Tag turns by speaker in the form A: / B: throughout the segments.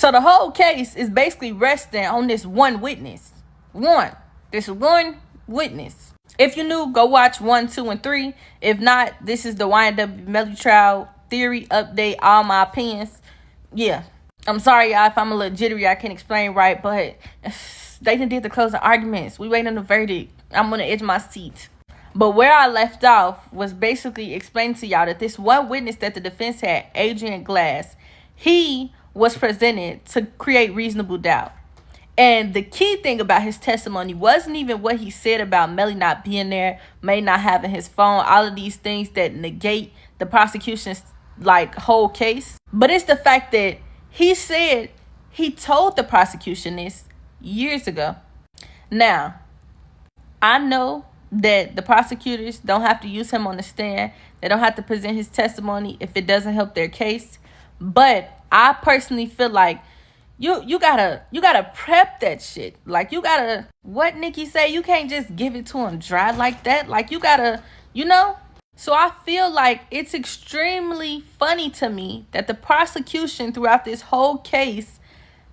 A: So the whole case is basically resting on this one witness. This one witness. If you knew, go watch 1, 2, and 3. If not, this is the YNW Melly trial theory update, all my opinions. Yeah. I'm sorry, y'all, if I'm a little jittery, I can't explain right, but they done did the closing arguments. We waiting on the verdict. I'm on the edge of my seat. But where I left off was basically explaining to y'all that this one witness that the defense had, Adrian Glass, he was presented to create reasonable doubt. And the key thing about his testimony wasn't even what he said about Melly not being there, May not having his phone, all of these things that negate the prosecution's whole case. But it's the fact that he said he told the prosecution this years ago. Now, I know that the prosecutors don't have to use him on the stand. They don't have to present his testimony if it doesn't help their case. But I personally feel like you gotta prep that shit. Like, you gotta, what Nikki say, you can't just give it to him dry like that. Like, you gotta, So I feel like it's extremely funny to me that the prosecution throughout this whole case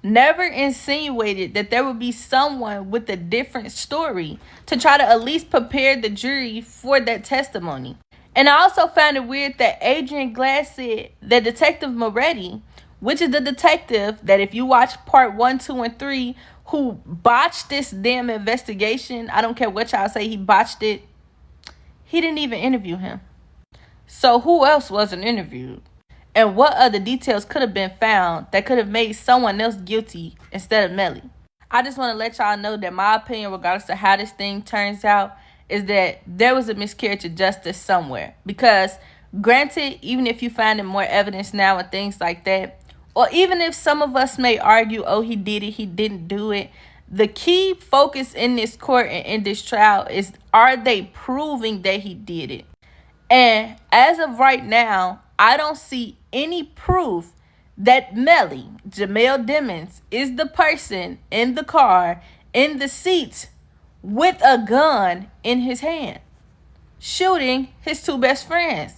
A: never insinuated that there would be someone with a different story to try to at least prepare the jury for that testimony. And I also found it weird that Adrian Glass said that Detective Moretti, which is the detective that, if you watch part 1, 2, and 3, who botched this damn investigation, I don't care what y'all say, he botched it, he didn't even interview him. So who else wasn't interviewed? And what other details could have been found that could have made someone else guilty instead of Melly? I just want to let y'all know that my opinion, regardless of how this thing turns out, is that there was a miscarriage of justice somewhere. Because granted, even if you find more evidence now and things like that, or even if some of us may argue, oh, he did it, he didn't do it, the key focus in this court and in this trial is, are they proving that he did it? And as of right now, I don't see any proof that Melly, Jamel Demons, is the person in the car, in the seat, with a gun in his hand, shooting his 2 best friends.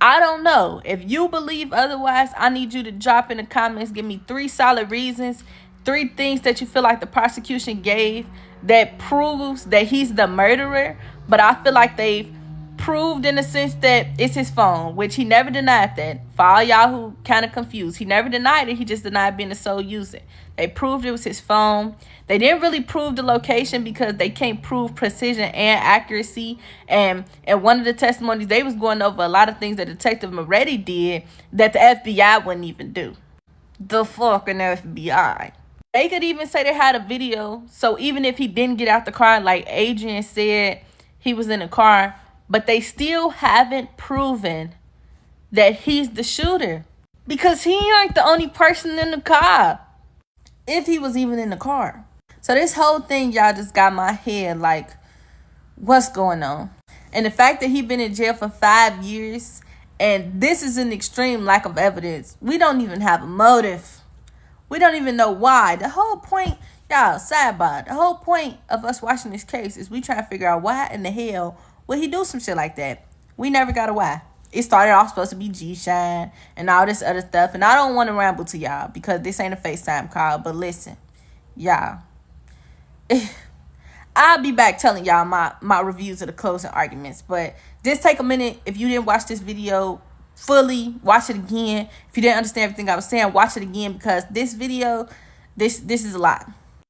A: I don't know. If you believe otherwise, I need you to drop in the comments. Give me 3 solid reasons, 3 things that you feel like the prosecution gave that proves that he's the murderer. But I feel like they've proved in the sense that it's his phone, which he never denied that. For all y'all who kind of confused, he never denied it. He just denied being the sole user. They proved it was his phone. They didn't really prove the location because they can't prove precision and accuracy. And one of the testimonies, they was going over a lot of things that Detective Moretti did that the FBI wouldn't even do. The fucking FBI. They could even say they had a video. So even if he didn't get out the car, like Adrian said, he was in the car, but they still haven't proven that he's the shooter. Because he ain't the only person in the car. If he was even in the car. So this whole thing, y'all, just got my head like, what's going on? And the fact that he been in jail for 5 years, and this is an extreme lack of evidence. We don't even have a motive. We don't even know why. The whole point, y'all, sidebar, the whole point of us watching this case is we trying to figure out why in the hell would he do some shit like that. We never got a why. It started off supposed to be G-Shine and all this other stuff. And I don't want to ramble to y'all because this ain't a FaceTime call. But listen, y'all, I'll be back telling y'all my reviews of the closing arguments. But just take a minute. If you didn't watch this video fully, watch it again. If you didn't understand everything I was saying, watch it again, because this video, this is a lot.